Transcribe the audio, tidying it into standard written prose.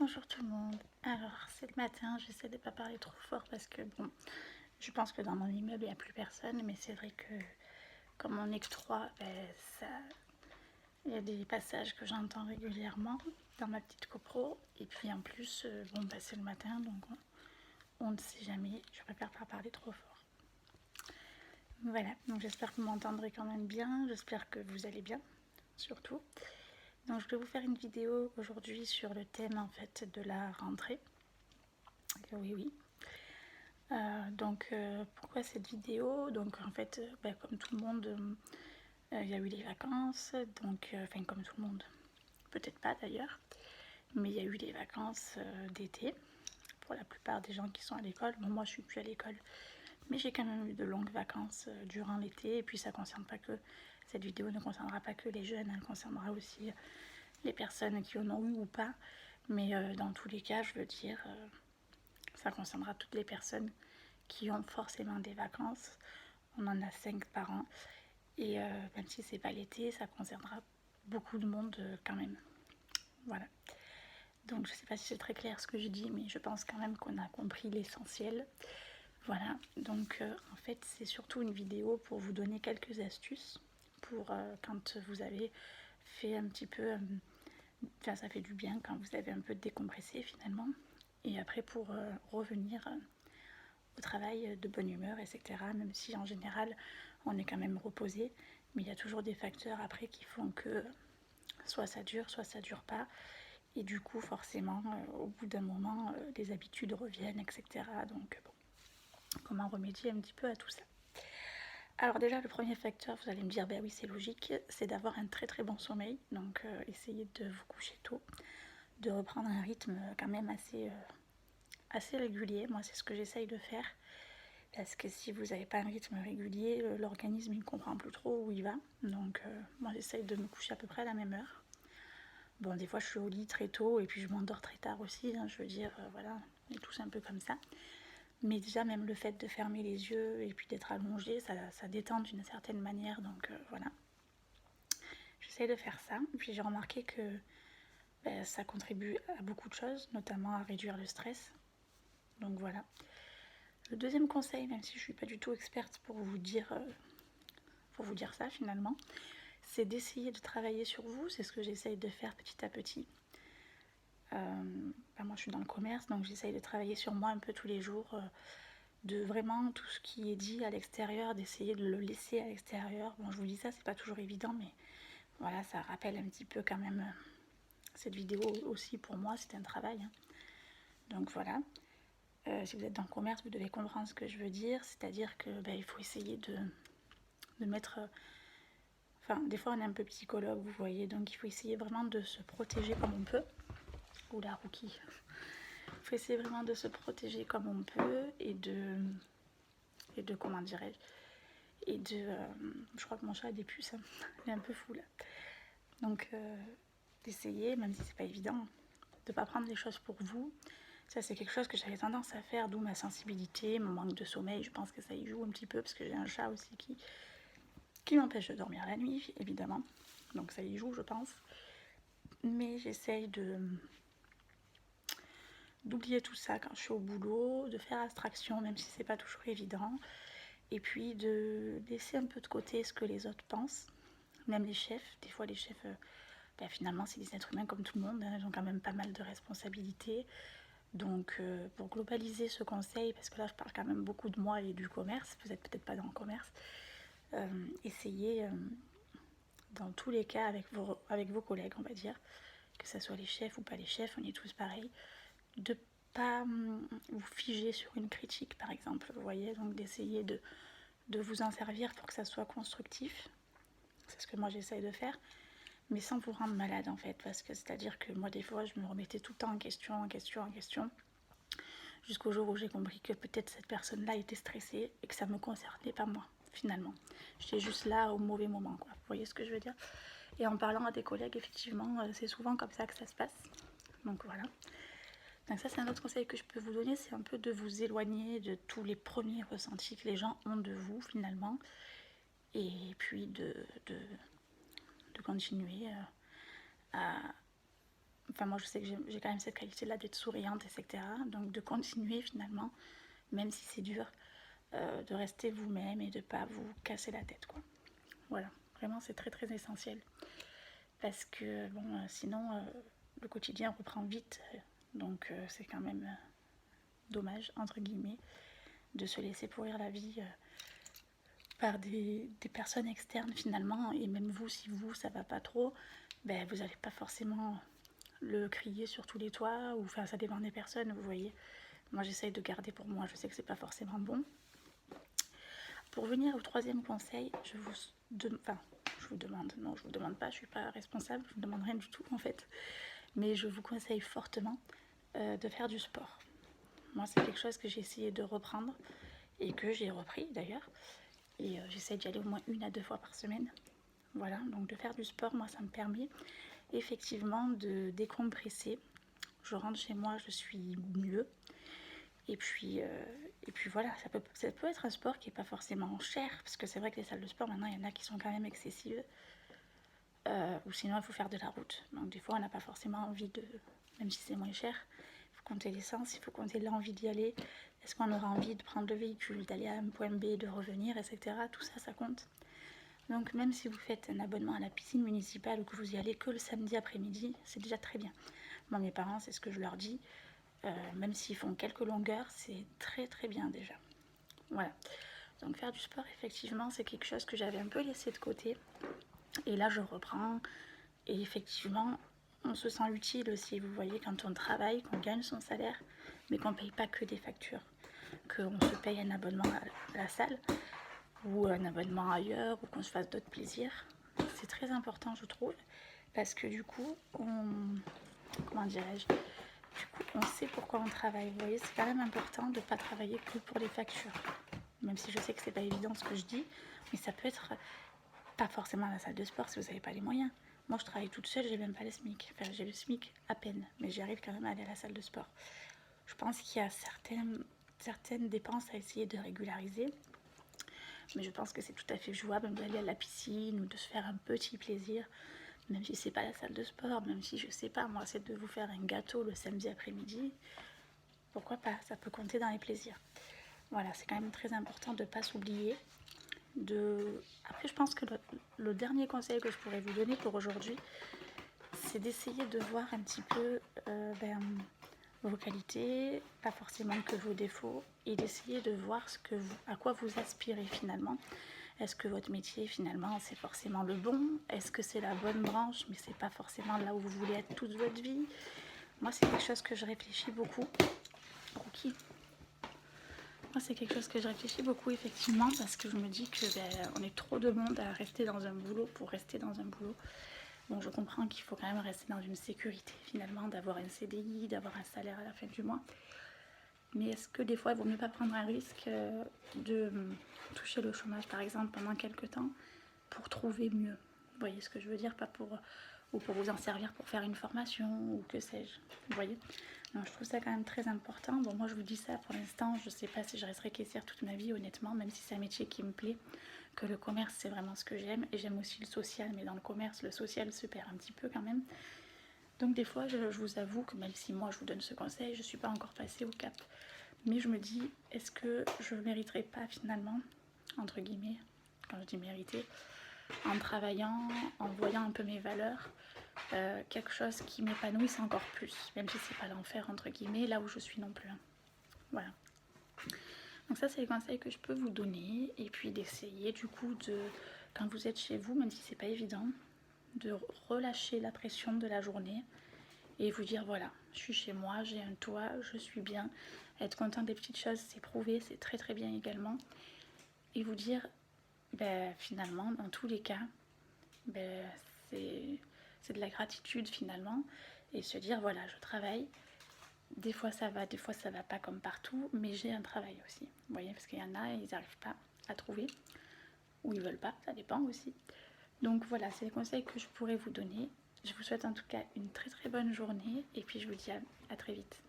Bonjour tout le monde. Alors, c'est le matin, j'essaie de ne pas parler trop fort parce que, bon, je pense que dans mon immeuble, il n'y a plus personne, mais c'est vrai que comme on est que trois, il y a des passages que j'entends régulièrement dans ma petite copro. Et puis en plus, c'est le matin, donc on ne sait jamais. Je préfère pas parler trop fort. Voilà, donc j'espère que vous m'entendrez quand même bien, j'espère que vous allez bien, surtout. Donc je vais vous faire une vidéo aujourd'hui sur le thème en fait de la rentrée. Oui. Pourquoi cette vidéo? Donc en fait, comme tout le monde, il y a eu les vacances, enfin comme tout le monde, peut-être pas d'ailleurs, mais il y a eu les vacances d'été pour la plupart des gens qui sont à l'école. Bon, moi je suis plus à l'école, mais j'ai quand même eu de longues vacances durant l'été, et puis ça concerne pas que, cette vidéo ne concernera pas que les jeunes, elle concernera aussi les personnes qui en ont eu ou pas, mais dans tous les cas, je veux dire, ça concernera toutes les personnes qui ont forcément des vacances. On en a 5 par an. Et même si c'est pas l'été, ça concernera beaucoup de monde quand même. Voilà. Donc je sais pas si c'est très clair ce que je dis, mais je pense quand même qu'on a compris l'essentiel. Voilà. Donc en fait, c'est surtout une vidéo pour vous donner quelques astuces pour quand vous avez fait un petit peu... Enfin, ça fait du bien quand vous avez un peu décompressé finalement. Et après pour revenir au travail de bonne humeur, etc. Même si en général on est quand même reposé, mais il y a toujours des facteurs après qui font que soit ça dure pas, et du coup forcément au bout d'un moment les habitudes reviennent, etc. Donc bon, comment remédier un petit peu à tout ça? Alors déjà le premier facteur, vous allez me dire, ben oui c'est logique, c'est d'avoir un très très bon sommeil, donc essayez de vous coucher tôt, de reprendre un rythme quand même assez régulier. Moi c'est ce que j'essaye de faire. Parce que si vous n'avez pas un rythme régulier, l'organisme il ne comprend plus trop où il va. Donc moi j'essaye de me coucher à peu près à la même heure. Bon, des fois je suis au lit très tôt et puis je m'endors très tard aussi, hein, je veux dire, voilà, on est tous un peu comme ça. Mais déjà même le fait de fermer les yeux et puis d'être allongé, ça détend d'une certaine manière, donc voilà. J'essaye de faire ça, puis j'ai remarqué que ça contribue à beaucoup de choses, notamment à réduire le stress. Donc voilà. Le deuxième conseil, même si je ne suis pas du tout experte pour vous dire ça finalement, c'est d'essayer de travailler sur vous. C'est ce que j'essaye de faire petit à petit. Moi je suis dans le commerce, donc j'essaye de travailler sur moi un peu tous les jours, de vraiment tout ce qui est dit à l'extérieur, d'essayer de le laisser à l'extérieur. Bon, je vous dis ça, c'est pas toujours évident, mais voilà, ça rappelle un petit peu quand même cette vidéo aussi. Pour moi c'est un travail, hein. Donc voilà. Si vous êtes dans le commerce, vous devez comprendre ce que je veux dire, c'est-à-dire que il faut essayer de mettre... Enfin, des fois on est un peu psychologue, vous voyez, donc il faut essayer vraiment de se protéger comme on peut. Oula, rookie. Il faut essayer vraiment de se protéger comme on peut et de comment dirais-je, je crois que mon chat a des puces, hein. Il est un peu fou là. Donc d'essayer, même si c'est pas évident, de pas prendre les choses pour vous. Ça c'est quelque chose que j'avais tendance à faire, d'où ma sensibilité, mon manque de sommeil. Je pense que ça y joue un petit peu parce que j'ai un chat aussi qui m'empêche de dormir la nuit, évidemment. Donc ça y joue, je pense. Mais j'essaye d'oublier tout ça quand je suis au boulot, de faire abstraction, même si c'est pas toujours évident. Et puis de laisser un peu de côté ce que les autres pensent. Même les chefs, des fois les chefs, finalement c'est des êtres humains comme tout le monde, hein, ils ont quand même pas mal de responsabilités. Donc pour globaliser ce conseil, parce que là je parle quand même beaucoup de moi et du commerce, vous n'êtes peut-être pas dans le commerce, essayez dans tous les cas avec vos collègues, on va dire, que ce soit les chefs ou pas les chefs, on est tous pareils, de pas vous figer sur une critique par exemple, vous voyez, donc d'essayer de vous en servir pour que ça soit constructif. C'est ce que moi j'essaye de faire, mais sans vous rendre malade en fait, parce que c'est-à-dire que moi des fois je me remettais tout le temps en question, jusqu'au jour où j'ai compris que peut-être cette personne-là était stressée et que ça me concernait pas moi finalement. J'étais juste là au mauvais moment, quoi. Vous voyez ce que je veux dire? Et en parlant à des collègues, effectivement, c'est souvent comme ça que ça se passe. Donc voilà. Donc ça c'est un autre conseil que je peux vous donner, c'est un peu de vous éloigner de tous les premiers ressentis que les gens ont de vous finalement, et puis de continuer à enfin moi je sais que j'ai quand même cette qualité-là d'être souriante, etc. Donc de continuer finalement, même si c'est dur, de rester vous-même et de pas vous casser la tête, quoi. Voilà, vraiment c'est très très essentiel. Parce que bon, sinon le quotidien reprend vite, donc c'est quand même dommage, entre guillemets, de se laisser pourrir la vie par des personnes externes finalement. Et même vous, si vous ça va pas trop, ben vous n'allez pas forcément le crier sur tous les toits, ou enfin ça dépend des personnes, vous voyez. Moi j'essaye de garder pour moi, je sais que c'est pas forcément bon. Pour venir au troisième conseil, je vous demande, non je vous demande pas, je suis pas responsable, je vous demande rien du tout en fait, mais je vous conseille fortement de faire du sport. Moi c'est quelque chose que j'ai essayé de reprendre et que j'ai repris d'ailleurs, et j'essaie d'y aller au moins 1 à 2 fois par semaine. Voilà, donc de faire du sport, moi ça me permet effectivement de décompresser. Je rentre chez moi, je suis mieux. Et puis voilà, ça peut être un sport qui n'est pas forcément cher, parce que c'est vrai que les salles de sport, maintenant, il y en a qui sont quand même excessives. Ou sinon, il faut faire de la route. Donc des fois, on n'a pas forcément envie de... Même si c'est moins cher, il faut compter l'essence, il faut compter l'envie d'y aller. Est-ce qu'on aura envie de prendre le véhicule, d'aller à un point B, de revenir, etc. Tout ça, ça compte. Donc même si vous faites un abonnement à la piscine municipale ou que vous y allez que le samedi après-midi, c'est déjà très bien. Moi, mes parents, c'est ce que je leur dis. Même s'ils font quelques longueurs, c'est très très bien déjà. Voilà. Donc faire du sport, effectivement, c'est quelque chose que j'avais un peu laissé de côté. Et là, je reprends. Et effectivement, on se sent utile aussi, vous voyez, quand on travaille, qu'on gagne son salaire, mais qu'on ne paye pas que des factures. Qu'on se paye un abonnement à la salle, ou un abonnement ailleurs, ou qu'on se fasse d'autres plaisirs. C'est très important, je trouve, parce que du coup, comment dirais-je, du coup, on sait pourquoi on travaille. Vous voyez, c'est quand même important de ne pas travailler que pour les factures. Même si je sais que c'est pas évident ce que je dis, mais ça peut être pas forcément à la salle de sport si vous n'avez pas les moyens. Moi, je travaille toute seule, j'ai même pas le SMIC. Enfin, j'ai le SMIC à peine, mais j'arrive quand même à aller à la salle de sport. Je pense qu'il y a certaines dépenses à essayer de régulariser, mais je pense que c'est tout à fait jouable d'aller à la piscine ou de se faire un petit plaisir, même si c'est pas la salle de sport, même si je sais pas, moi c'est de vous faire un gâteau le samedi après-midi, pourquoi pas, ça peut compter dans les plaisirs. Voilà, c'est quand même très important de ne pas s'oublier. Après, je pense que le dernier conseil que je pourrais vous donner pour aujourd'hui, c'est d'essayer de voir un petit peu vos qualités, pas forcément que vos défauts, et d'essayer de voir à quoi vous aspirez finalement. Est-ce que votre métier finalement c'est forcément le bon? Est-ce que c'est la bonne branche mais c'est pas forcément là où vous voulez être toute votre vie? Moi c'est quelque chose que je réfléchis beaucoup. Ok. Moi c'est quelque chose que je réfléchis beaucoup effectivement, parce que je me dis que on est trop de monde à rester dans un boulot pour rester dans un boulot. Bon, je comprends qu'il faut quand même rester dans une sécurité finalement, d'avoir un CDI, d'avoir un salaire à la fin du mois. Mais est-ce que des fois il vaut mieux pas prendre un risque de toucher le chômage par exemple pendant quelques temps pour trouver mieux? Vous voyez ce que je veux dire? Pas pour ou pour vous en servir pour faire une formation ou que sais-je. Vous voyez? Donc je trouve ça quand même très important. Bon, moi je vous dis ça pour l'instant, je sais pas si je resterai caissière toute ma vie honnêtement, même si c'est un métier qui me plaît, que le commerce c'est vraiment ce que j'aime, et j'aime aussi le social, mais dans le commerce le social se perd un petit peu quand même. Donc des fois je vous avoue que même si moi je vous donne ce conseil, je suis pas encore passée au cap. Mais je me dis, est-ce que je ne mériterais pas finalement, entre guillemets, quand je dis mériter, en travaillant, en voyant un peu mes valeurs, quelque chose qui m'épanouisse encore plus, même si c'est pas l'enfer entre guillemets, là où je suis non plus. Voilà. Donc ça c'est les conseils que je peux vous donner, et puis d'essayer du coup quand vous êtes chez vous, même si c'est pas évident, de relâcher la pression de la journée et vous dire voilà, je suis chez moi, j'ai un toit, je suis bien. Être content des petites choses, c'est prouvé, c'est très très bien également. Et vous dire finalement, dans tous les cas, c'est de la gratitude finalement, et se dire voilà, je travaille, des fois ça va, des fois ça va pas comme partout, mais j'ai un travail aussi. Vous voyez, parce qu'il y en a, ils n'arrivent pas à trouver, ou ils veulent pas, ça dépend aussi. Donc voilà, c'est les conseils que je pourrais vous donner. Je vous souhaite en tout cas une très très bonne journée, et puis je vous dis à très vite.